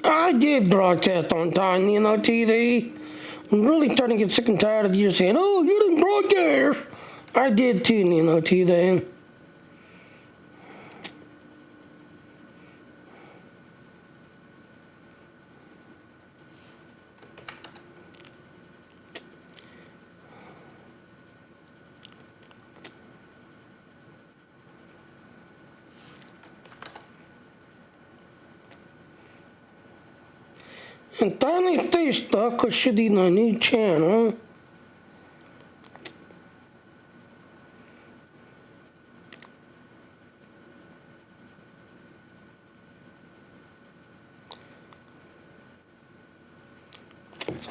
I did broadcast on time, TV. I'm really starting to get sick and tired of you saying, oh, you didn't broadcast. I did too, TV. And finally stay stuck because she's in a new channel.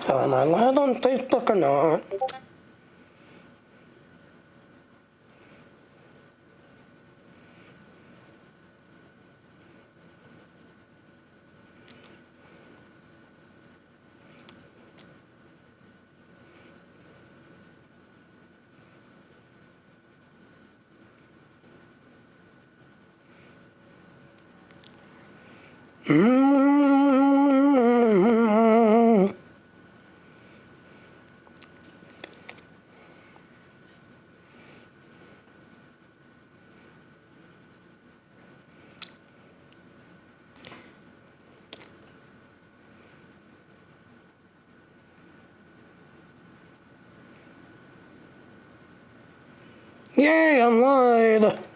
So am I live on Facebook or not? Yay, I'm live.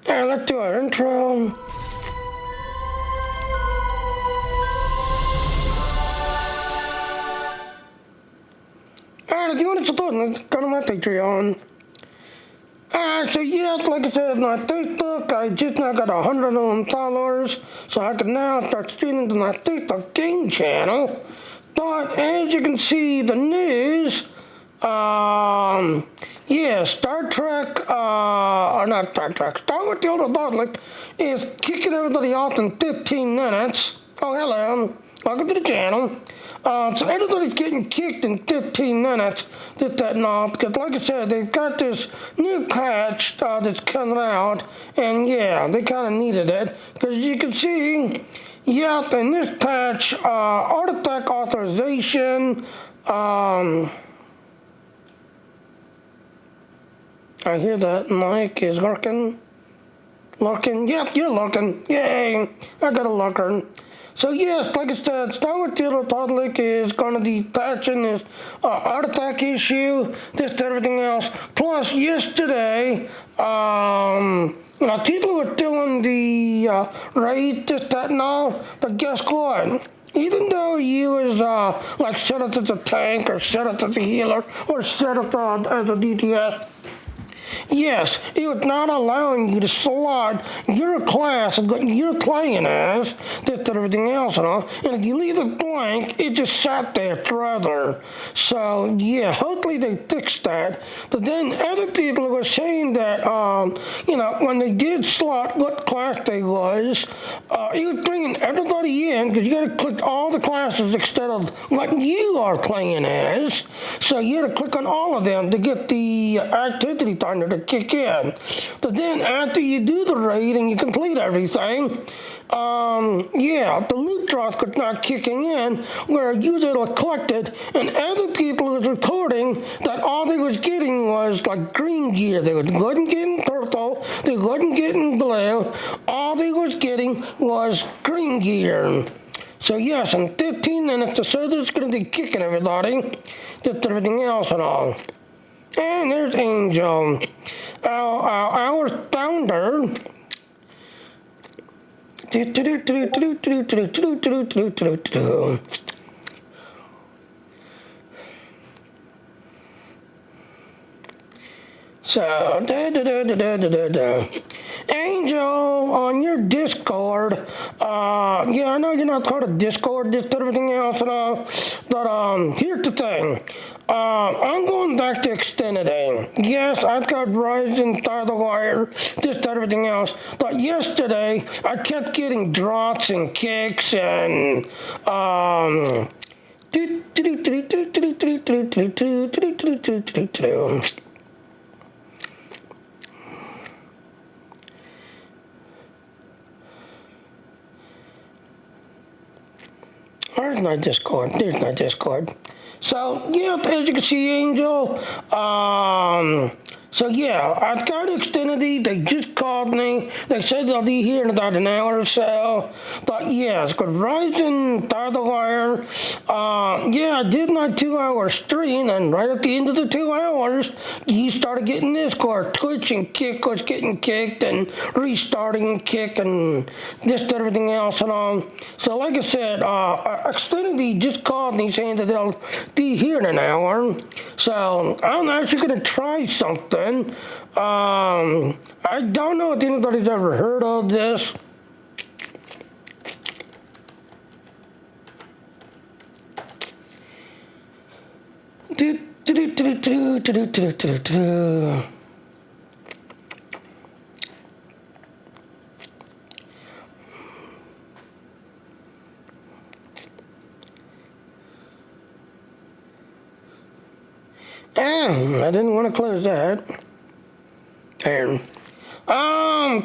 Alright, let's do our intro. Alright, if you want to support me, go to my Patreon. Alright, so yes, like I said, my Facebook, I just now got 100 followers, so I can now start streaming to my Facebook game channel. But as you can see, the news, yeah, Star Trek, or not Star Trek, Star Wars SWTOR Galactic is kicking everybody off in 15 minutes. Oh, hello. Welcome to the channel. So everybody's getting kicked in 15 minutes, this, that, and all, because like I said, they've got this new patch that's coming out, and yeah, they kind of needed it, because you can see, yeah, in this patch, artifact authorization, I hear that mic is lurking. Lurking, yep, you're lurking, yay, I got a lurker. So yes, like I said, Star Wars SWTOR Galactic is going to be patching this artifact issue, this and everything else. Plus, yesterday, people were doing the raid, this, that, and all, but guess what? Even though you was like set up as a tank, or set up as a healer, or set up as a DTS, yes, it was not allowing you to slot your class of what you're playing as, this and everything else and all. And if you leave it blank, it just sat there forever. So yeah, hopefully they fixed that. But then other people were saying that, when they did slot what class they was, it was bringing everybody in because you got to click all the classes instead of what you are playing as. So you got to click on all of them to get the activity type. finder to kick in. But then after you do the raid and you complete everything, the loot drops could not kicking in where a user collected, and other people was recording that all they was getting was like green gear. They wasn't getting purple, they wasn't getting blue, all they was getting was green gear. So yes, in 15 minutes the server's going to be kicking everybody, just everything else and all. And there's Angel, our founder. So, Angel, on your Discord, I know you're not part of Discord, just everything else and all, but here's the thing. I'm going back to Xfinity. Yes, I've got Verizon, Through the Wire, just everything else, but yesterday I kept getting drops and kicks and, Where's my Discord? There's my Discord. So, yeah, as you can see, Angel, so yeah, I've got Xfinity. They just called me. They said they'll be here in about an hour or so. But yeah, it's got Verizon, Through the Wire. I did my 2-hour stream, and right at the end of the 2 hours, you started getting this cord. Twitch and Kick was getting kicked, and restarting and Kick, and just everything else and all. So like I said, Xfinity just called me saying that they'll be here in an hour. So I'm actually going to try something. I don't know if anybody's ever heard of this. I didn't want to close that. And,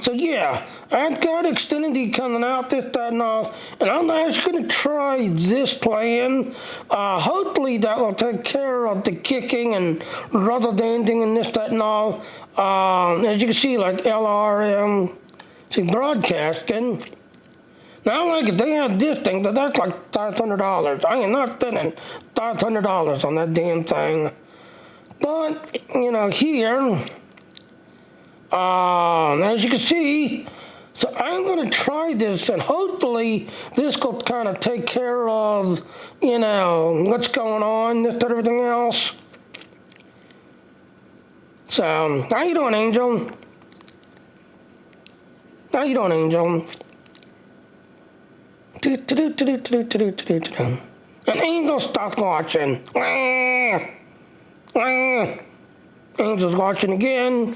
so yeah, I've got Xfinity coming out, this, that, and all, and I'm actually going to try this plan. Hopefully that will take care of the kicking and rubber banding and this, that, and all. As you can see, like LRM, broadcasting. Now, like, if they had this thing, that's like $500. I am not spending $500 on that damn thing. But, here, as you can see, so I'm going to try this, and hopefully this will kind of take care of, what's going on, this and everything else. So, how you doing, Angel? How you doing, Angel? And Angel stopped watching. Angel's watching again.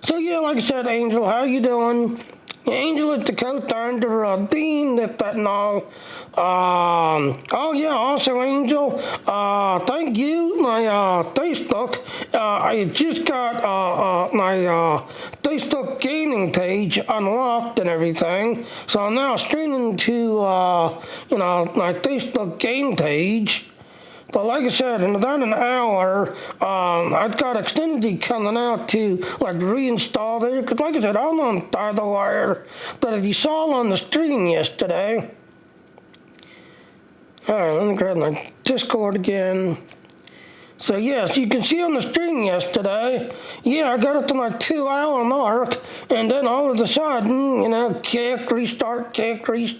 So yeah, like I said, Angel, how you doing? Angel is the co-founder of Dean, that and all. Also, Angel, thank you, my Facebook. I just got my Facebook gaming page unlocked and everything. So I'm now streaming to, my Facebook game page. But like I said, in about an hour, I've got Xfinity coming out to reinstall there. Because like I said, I'm on Through the Wire. But if you saw on the stream yesterday, alright, let me grab my Discord again. So yes, you can see on the stream yesterday, I got up to my 2-hour mark, and then all of a sudden, kick, restart, this,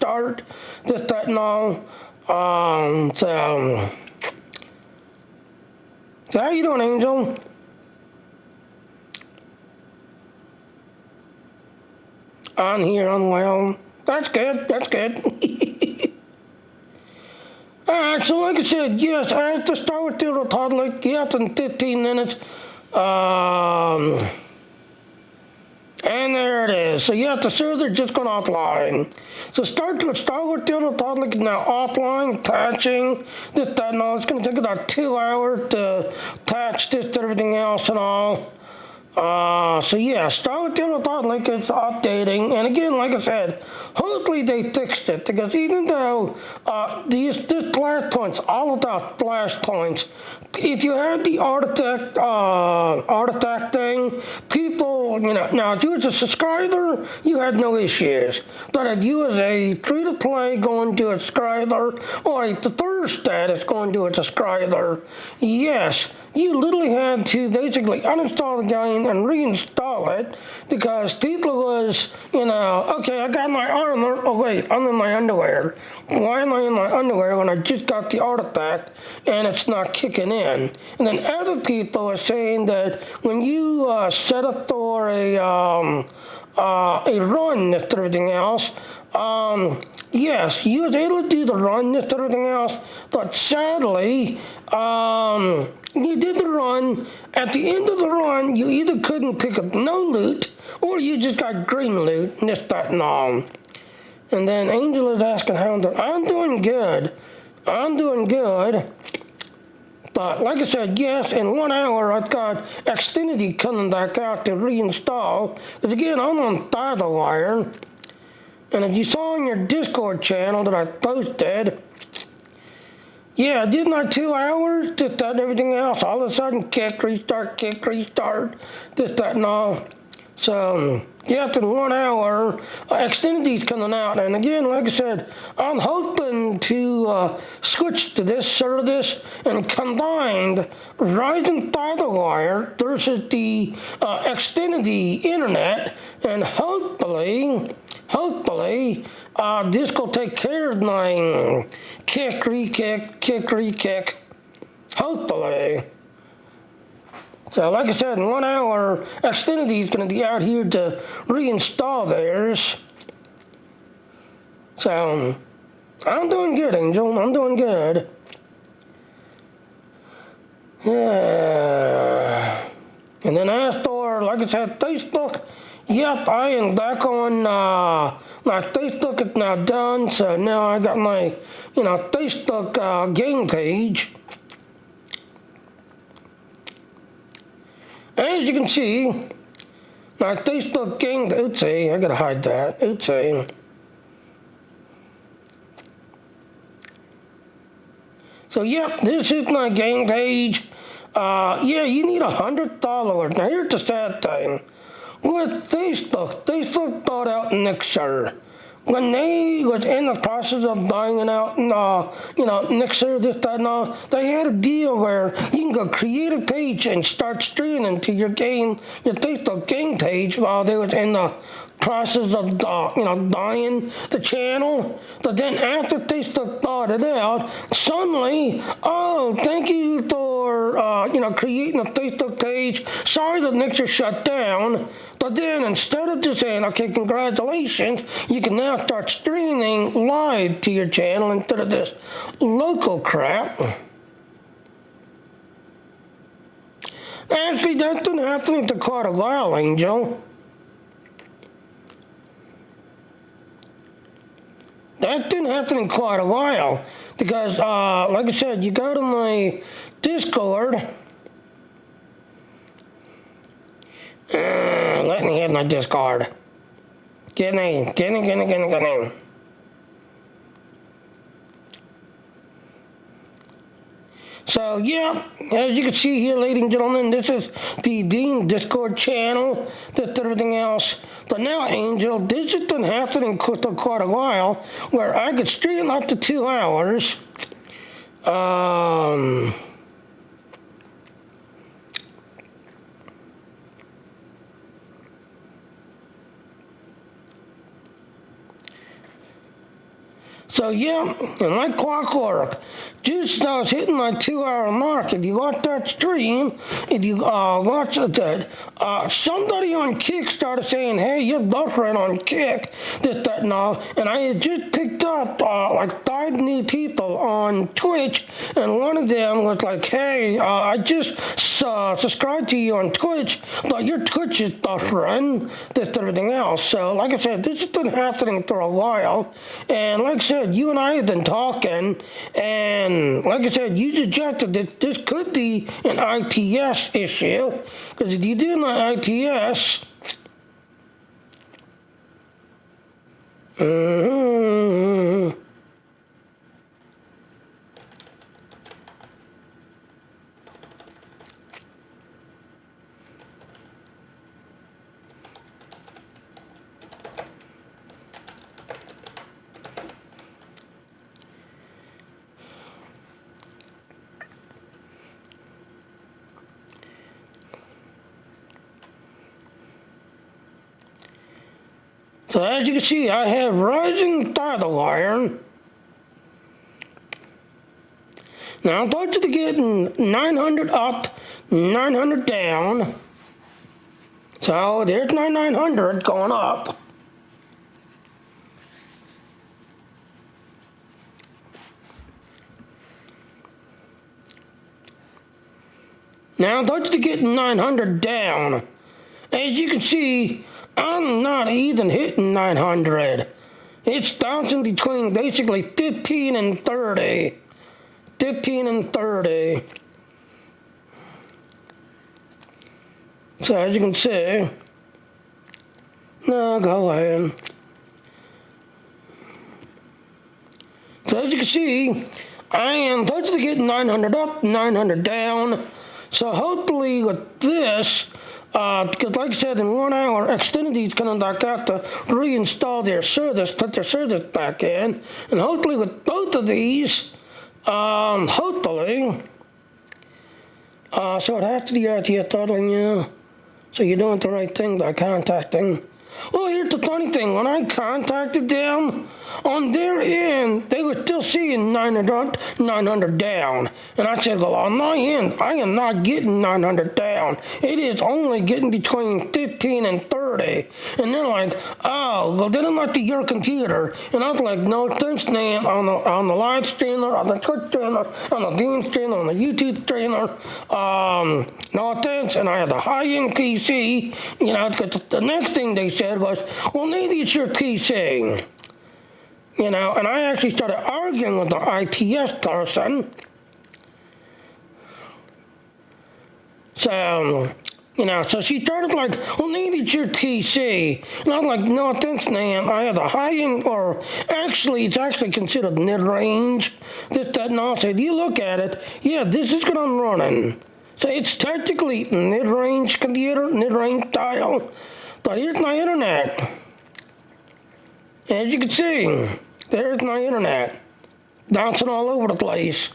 that, and all. So how you doing, Angel? I'm here, I'm well. That's good, that's good. Alright, so like I said, yes, I have to start with the Republic, yes, in 15 minutes. And there it is. So yeah, the server just gone offline. So start with the Public is now offline, patching, this, that, and all. It's going to take about 2 hours to patch this to everything else and all. So yeah, start with the Public is updating. And again, like I said, hopefully they fixed it. Because even though this Flashpoint's all about Flashpoints, if you had the artifact thing, people, now if you was a subscriber, you had no issues. But if you was a free-to-play going to a subscriber, or a third status going to a subscriber, yes, you literally had to basically uninstall the game and reinstall it because people was, okay, I got my armor. Oh, wait, I'm in my underwear. Why am I in my underwear when I just got the artifact and it's not kicking in? And then other people are saying that when you set up for a run and everything else, yes, you was able to do the run and everything else, but sadly, you did the run. At the end of the run, you either couldn't pick up no loot, or you just got green loot, and this, that, and all. And then Angel is asking how I'm doing. I'm doing good. I'm doing good. But like I said, yes, in 1 hour, I've got Xfinity coming back out to reinstall. Because again, I'm on FiberWire. And if you saw on your Discord channel that I posted, yeah, I did my 2 hours, this, that, and everything else. All of a sudden, kick, restart, this, that, and all. So, yeah, in 1 hour, Xfinity's coming out. And again, like I said, I'm hoping to switch to this service and combined Verizon FiberWire versus the Xfinity Internet. And hopefully, this will take care of my kick, re-kick. Hopefully. So, like I said, in 1 hour, Xfinity is going to be out here to reinstall theirs. So, I'm doing good, Angel. I'm doing good. Yeah. And then as for, like I said, Facebook, yep, I am back on, my Facebook is now done, so now I got my, Facebook game page. As you can see, my Facebook game, oopsie, I gotta hide that, oopsie. So yep, this is my game page. Yeah, you need 100 followers. Now here's the sad thing. With Facebook bought out Nixer. When they was in the process of buying out, Nixer, this, that, and all, they had a deal where you can go create a page and start streaming to your Facebook game page while they was in the process of, buying the channel. But then after Facebook bought it out, suddenly, oh, thank you for, creating a Facebook page. Sorry the Nixer shut down. But then instead of just saying, okay, congratulations, you can now start streaming live to your channel instead of this local crap. Actually, that didn't happen for quite a while, Angel. That didn't happen in quite a while. Because, like I said, you go to my Discord. Let me hit my Discord. Get in. So, yeah, as you can see here, ladies and gentlemen, this is the Dean Discord channel, that's everything else. But now, Angel, this has been happening for quite a while, where I could stream up to 2 hours. So yeah, and like clockwork, just I was hitting my 2 hour mark. If you watch that stream, if you watch it, somebody on Kick started saying, "Hey, you're buffering on Kick," this, that, and all. And I had just picked up like 5 new people on Twitch, and one of them was like, "Hey, I just subscribed to you on Twitch, but your Twitch is buffering," this, everything else. So like I said, this has been happening for a while, and like I said, you and I have been talking, and like I said, you suggested that this could be an IPS issue, because if you do an IPS, so as you can see, I have rising tidal iron. Now I'm going to get 900 up, 900 down. So there's my 900 going up. Now I'm going to get 900 down. As you can see, I'm not even hitting 900. It's bouncing between basically 15 and 30. 15 and 30. So as you can see, no, go ahead. So as you can see, I am supposed to get 900 up, 900 down. So hopefully with this, because like I said, in 1 hour, Xfinity's going to have to reinstall their service, put their service back in, and hopefully with both of these, hopefully, so it has to be right here totaling you. So you're doing the right thing by contacting. Well, here's the funny thing. When I contacted them, on their end, they were still seeing 900 up, 900 down. And I said, well, on my end, I am not getting 900 down. It is only getting between 15 and 30. And they're like, oh, well, then it must be your computer. And I was like, no, thanks, man, on the live streamer, on the Twitch streamer, on the Dean streamer, on the YouTube streamer. No thanks. And I had a high-end PC, you know, because the next thing they said was, well, maybe it's your PC. You know, and I actually started arguing with the IPS person. So, you know, so she started like, well, maybe it's your PC. And I was like, no, thanks, man. I have a high-end, or actually, it's actually considered mid-range. This, that, and all. So if you look at it, yeah, this is what I'm running. So it's technically mid-range computer, mid-range dial. But here's my internet. As you can see, there's my internet, bouncing all over the place.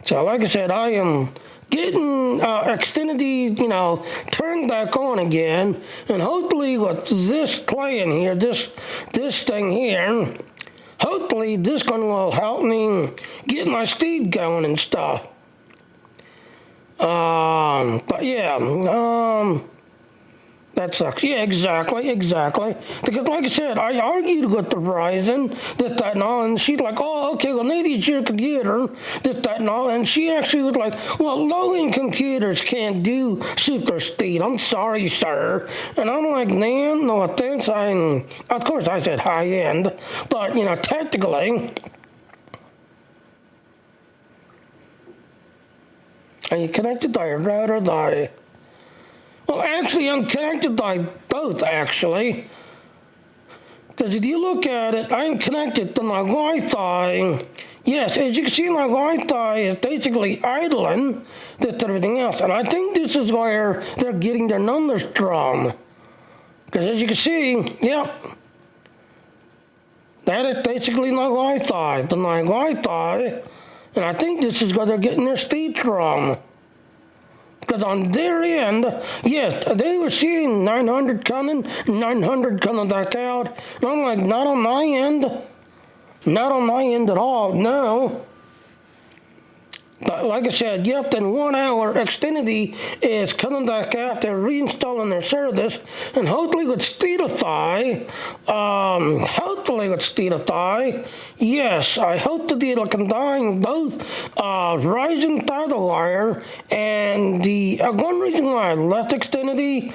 So like I said, I am getting Xfinity, you know, turned back on again, and hopefully with this playing here, this thing here, hopefully this one will help me get my speed going and stuff. But yeah, that sucks. Yeah, exactly. Because like I said, I argued with the Verizon, this, that, and all, and she's like, oh, okay, well, maybe it's your computer, this, that, and all, and she actually was like, well, low-end computers can't do super speed. I'm sorry, sir. And I'm like, man, no thanks. Of course, I said high-end, but, you know, technically, are you connected to your router? Well, actually, I'm connected by both, actually. Because if you look at it, I'm connected to my Wi-Fi. Yes, as you can see, my Wi-Fi is basically idling, this, everything else. And I think this is where they're getting their numbers from. Because as you can see, yep, that is basically my Wi-Fi. My Wi-Fi, and I think this is where they're getting their speed from. Because on their end, yes, they were seeing 900 coming, 900 coming back out. And I'm like, not on my end. Not on my end at all, no. But like I said, yep, in 1 hour, Xfinity is coming back out. They're reinstalling their service, and hopefully with SWTOR, yes, I hope to be able to combine both Verizon Tidal Wire and the one reason why I left Xfinity,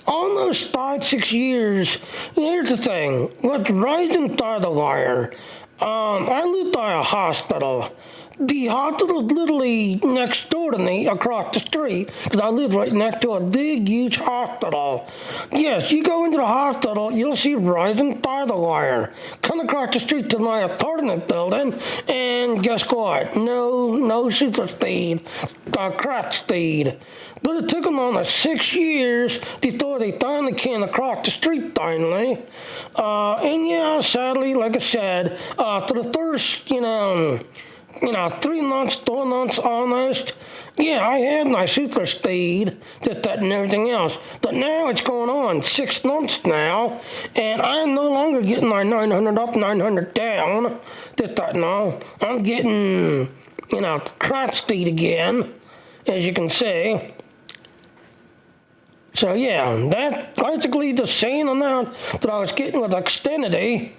almost 5-6 years. Here's the thing with Verizon Tidal Wire. I live by a hospital. The hospital's literally next door to me, across the street, because I live right next to a big, huge hospital. Yes, you go into the hospital, you'll see Verizon Tidal Wire. Come across the street to my apartment building, and guess what? No super speed, crap speed. But it took them almost 6 years before they finally came across the street finally. And yeah, sadly, like I said, for the first, 3 months, 4 months almost, yeah, I had my super speed, that and everything else. But now it's going on 6 months now, and I'm no longer getting my 900 up, 900 down, that and all. I'm getting, crap speed again, as you can see. So yeah, that's basically the same amount that I was getting with Xfinity.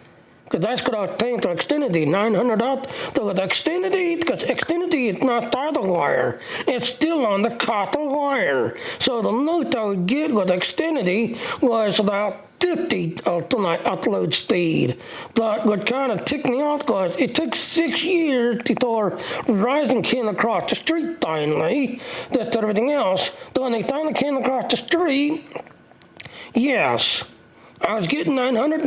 Because that's what I was paying for Xfinity, 900 up. So with Xfinity, because Xfinity is not Tidal Wire, it's still on the copper wire. So the most I would get with Xfinity was about 50 to my upload speed. But what kind of ticked me off was it took 6 years before Verizon came across the street finally, that's everything else. So when they finally came across the street, yes, I was getting 900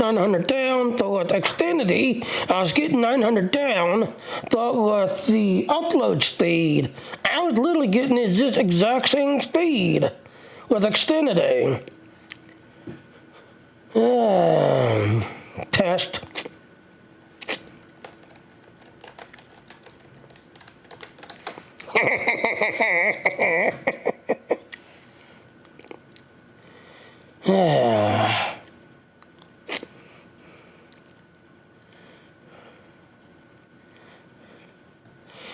down, so with Xfinity, I was getting 900 down, but with the upload speed, I was literally getting this exact same speed with Xfinity. Test.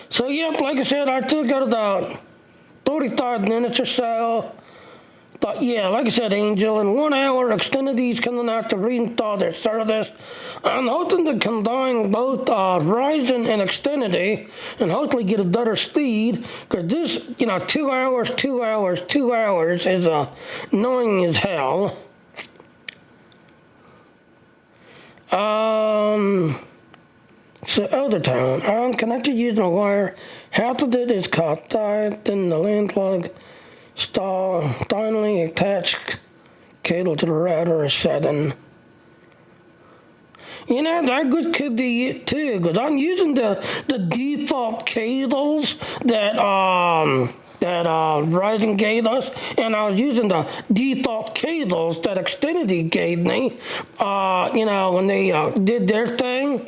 So, yep, like I said, I still got about 45 minutes or so. But, yeah, like I said, Angel, in 1 hour, Xfinity's coming out to reinstall their service. I'm hoping to combine both Verizon and Xfinity and hopefully get a better speed. Because this, 2 hours is annoying as hell. So other town, I'm connected using a wire. Half of it is cut, then the land plug stall. Finally attached cable to the router is setting. That could be it too, because I'm using the default cables that Verizon gave us, and I was using the default cables that Xfinity gave me, when they did their thing.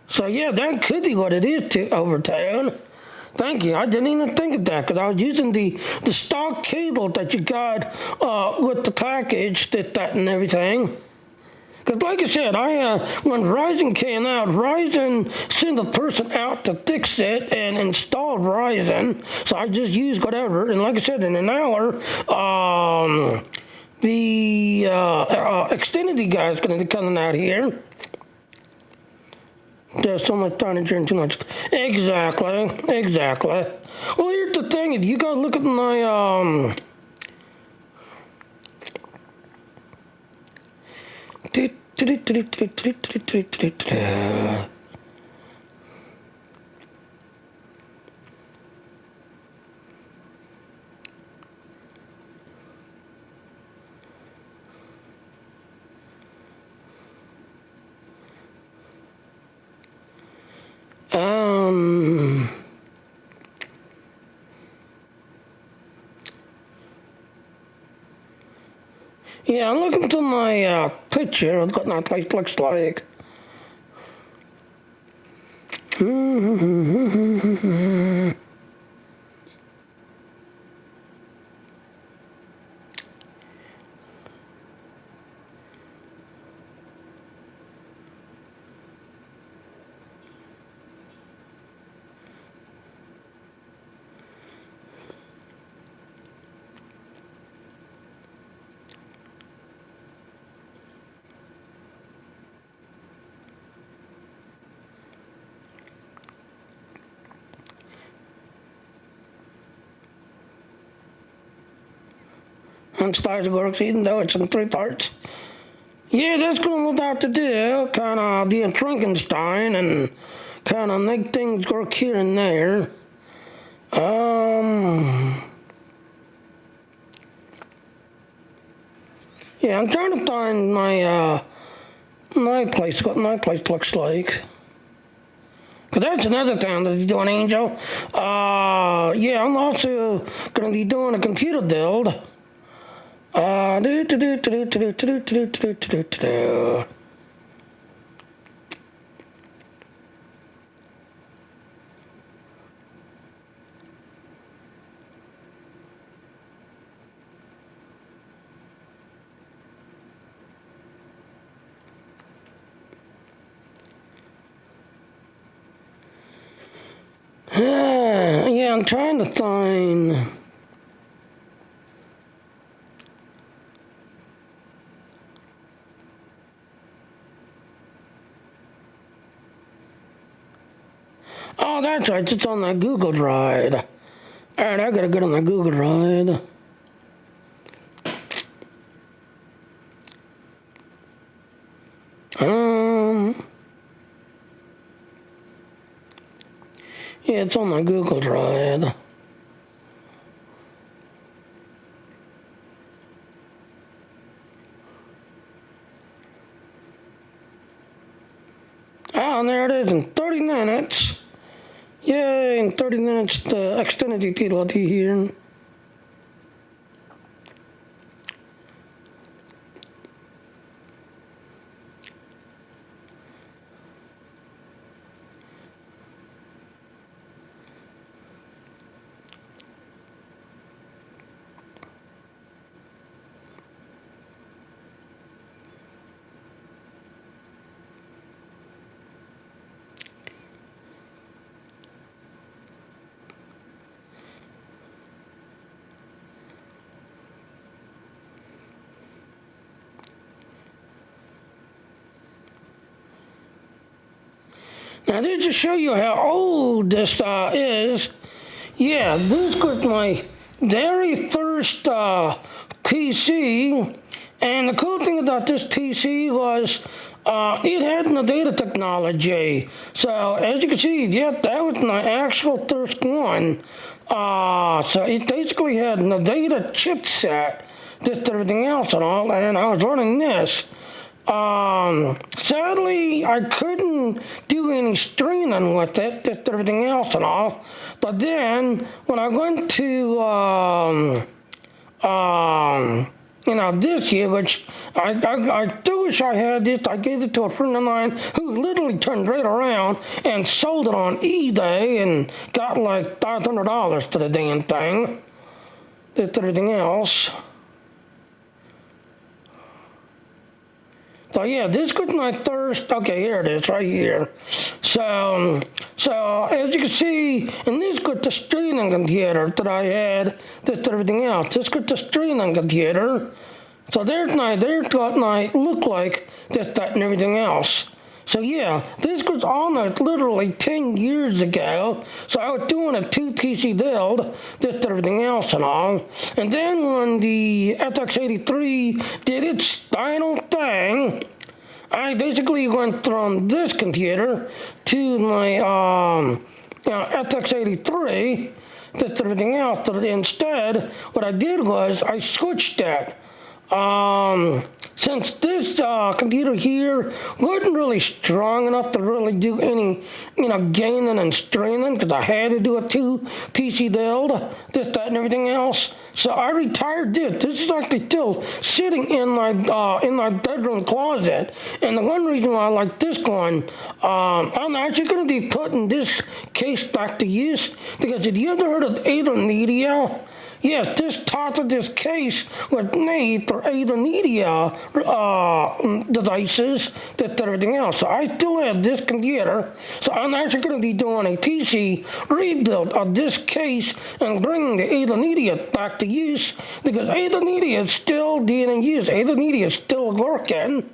So yeah, that could be what it is to Overtown. Thank you. I didn't even think of that because I was using the stock cable that you got with the package, that and everything. Because like I said, when Verizon came out, Verizon sent a person out to fix it and install Verizon. So I just used whatever. And like I said, in an hour, the Xfinity guy is going to be coming out here. There's so much furniture and too much. Exactly. Well, here's the thing. If you go look at my Yeah, I'm looking to my picture of what my place looks like. On stars works, even though it's in three parts. Yeah, that's what we're about to do. Kind of be a Frankenstein and kind of make things work here and there. Yeah, I'm trying to find my place, what my place looks like. Cause that's another thing that he's doing, Angel. Yeah, I'm also gonna be doing a computer build. Yeah, I'm trying to find. Oh, that's right. It's on that Google Drive. All right, I gotta get on that Google Drive. Yeah, it's on my Google Drive. Oh, and there it is in 30 minutes. Yay, in 30 minutes, the extended utility here. Now, this to show you how old this is. Yeah, this was my very first PC. And the cool thing about this PC was it had no data technology. So, as you can see, yeah, that was my actual first one. So it basically had no data chipset, just everything else and all, and I was running this. Sadly, I couldn't do any streaming with it, just everything else and all. But then, when I went to, this year, which I do wish I had this, I gave it to a friend of mine who literally turned right around and sold it on eBay and got like $500 for the damn thing, just everything else. So yeah, this was my first, okay, here it is, right here. So as you can see, and this was the streaming computer that I had, just everything else. This was the streaming computer. So there's what I look like, just that and everything else. So yeah, this was almost literally 10 years ago. So I was doing a 2 PC build, just everything else and all. And then when the FX83 did its final thing, I basically went from this computer to my FX83, just everything else. But instead, what I did was I switched that. since this computer here wasn't really strong enough to really do any, gaining and straining, because I had to do a 2 PC build, this, that, and everything else. So I retired this. This is actually still sitting in my bedroom closet. And the one reason why I like this one, I'm actually going to be putting this case back to use, because if you ever heard of Ada Media, yes, this top of this case was made for Ada Media devices, that everything else. So I still have this computer, so I'm actually going to be doing a PC rebuild of this case and bringing the Ada Media back to use, because Ada Media is still being used. Ada Media is still working.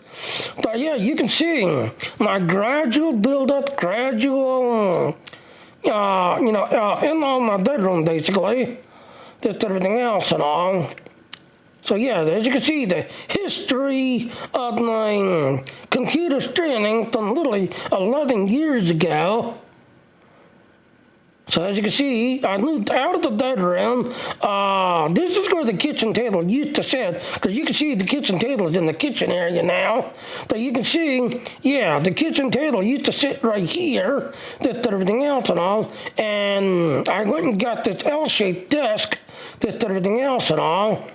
But yeah, you can see my gradual build-up, gradual, in all my bedroom, basically. Just everything else and all. So yeah, as you can see, the history of my computer training from literally 11 years ago. So as you can see, I moved out of the bedroom. This is where the kitchen table used to sit, because you can see the kitchen table is in the kitchen area now. But you can see, yeah, the kitchen table used to sit right here, just everything else and all. And I went and got this L-shaped desk, just everything else and all.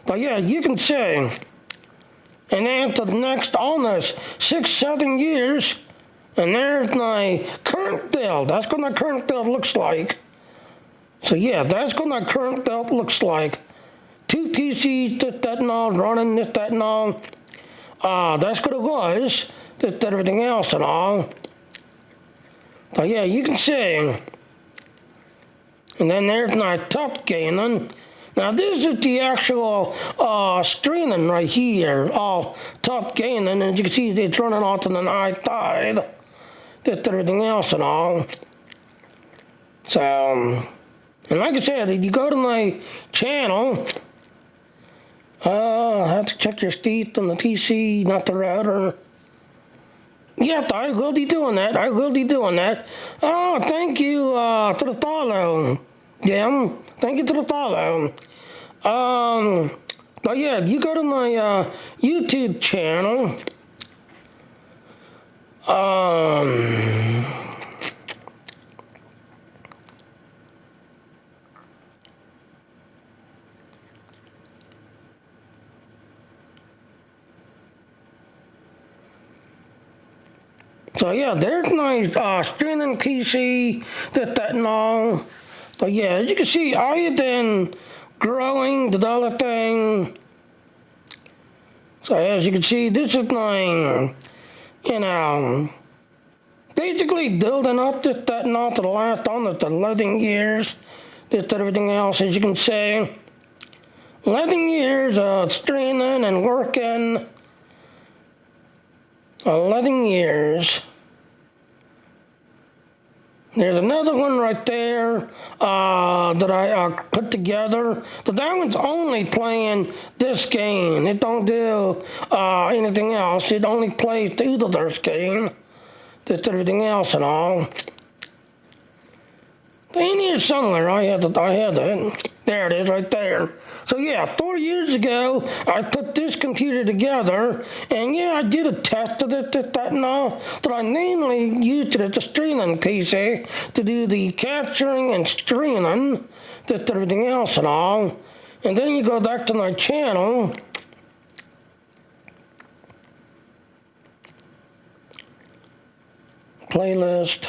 But yeah, you can see. And then for the next almost 6-7 years, and there's my current build. That's what my current build looks like. So yeah, that's what my current build looks like. 2 PCs, this, that, and all, running this, that, and all. That's what it was, this, that, everything else and all. But yeah, you can see. And then there's my top gaining. Now this is the actual streaming right here, all top gaining. As you can see, it's running off on an iPad. Just everything else and all. So, and like I said, if you go to my channel, I have to check your state on the PC, not the router. Yep, I will be doing that. I will be doing that. Oh, thank you to the follow, Jim. Thank you to the follow. But yeah, you go to my YouTube channel. So yeah, there's my streaming PC, that, and all. But yeah, as you can see, I have been growing, developing. So as you can see, this is my, basically building up this, that, and all to the last almost 11 years. This, everything else, as you can see. 11 years of streaming and working. 11 years. There's another one right there that I put together. But that one's only playing this game. It don't do anything else. It only plays the other game. That's everything else and all. In here somewhere, I had it. There it is, right there. So yeah, 4 years ago, I put this computer together, and yeah, I did a test of it, that, and all, but I mainly used it as a streaming PC to do the capturing and streaming, that, everything else and all. And then you go back to my channel, playlist,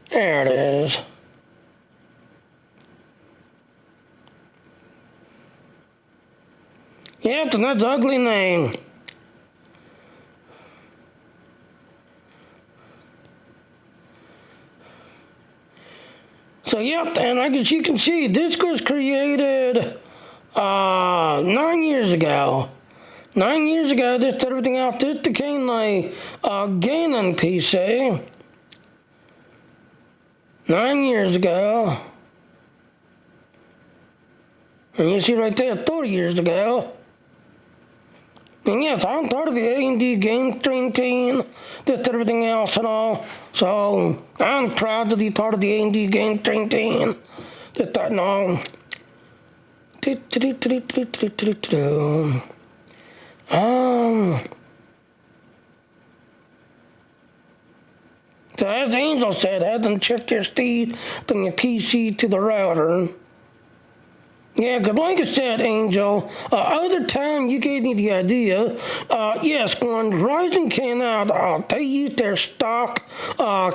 there it is. Yep, and that's an ugly name. So yep, and as you can see, this was created 9 years ago. 9 years ago, this set everything out. This became my gaming PC. 9 years ago. And you see right there, 30 years ago. And yes, I'm part of the A&D game stream team, just everything else and all. So I'm proud to be part of the A&D game stream team, just that and all. So as Angel said, have them check your speed from your PC to the router. Yeah, because like I said, Angel, other time you gave me the idea, yes, when Verizon came out, they used their stock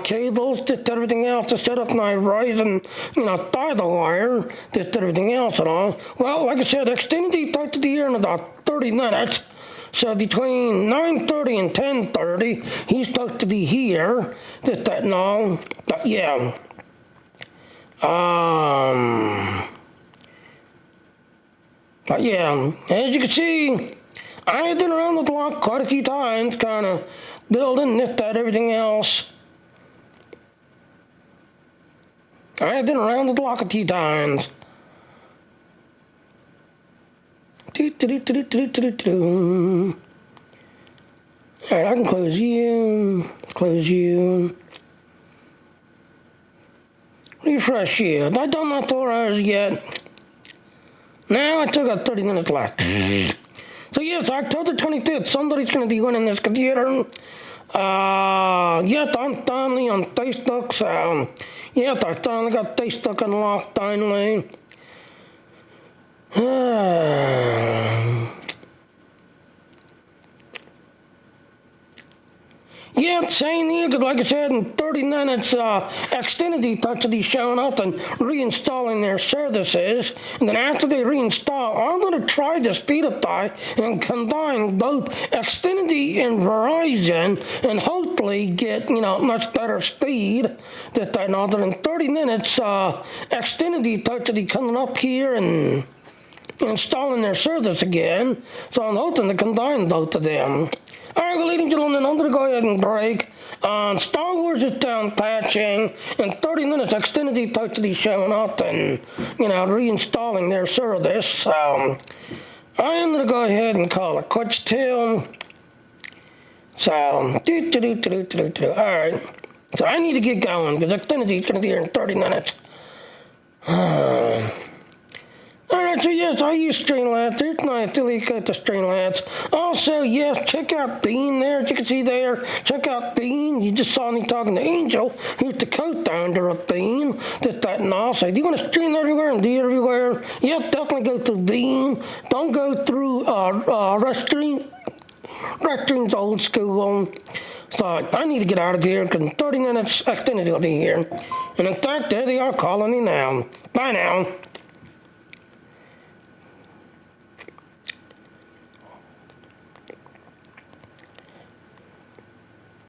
cables, just everything else to set up my Verizon, fiber wire, just everything else and all. Well, like I said, Xfinity started the year in about 30 minutes. So between 9:30 and 10:30, he's supposed to be here, just that and all. But yeah. But yeah, as you can see, I've been around the block quite a few times, kind of building this, that, everything else. I've been around the block a few times. Alright, I can close you, refresh you. Have I done my 4 hours yet? Now I still got 30 minutes left. So yes, October 25th, somebody's going to be winning this computer. Yes, I'm finally on Facebook, so yes, I finally got Facebook unlocked finally. Yeah, same here, because like I said, in 30 minutes, Xfinity starts to be showing up and reinstalling their services. And then after they reinstall, I'm going to try to speedify and combine both Xfinity and Verizon and hopefully get, much better speed. That I know that in 30 minutes, Xfinity starts to be coming up here and installing their service again. So I'm hoping to combine both of them. Alright, well, ladies and gentlemen, I'm going to go ahead and break. Star Wars is down patching. In 30 minutes, Xfinity supposed to be showing up and, reinstalling their service. So, I am going to go ahead and call it quits too. So, alright. So, I need to get going because Xfinity is going to be here in 30 minutes. Alright, so yes, I use Streamlabs. There's my affiliate code to Streamlabs. Also, yes, check out Dean there, as you can see there. Check out Dean. You just saw me talking to Angel, who's the co-founder of Dean. Just that and all. So, do you want to stream everywhere and do it everywhere? Yep, definitely go through Dean. Don't go through Restream's old school. So, I need to get out of here because in 30 minutes, Xfinity will be here. And in fact, there they are calling me now. Bye now.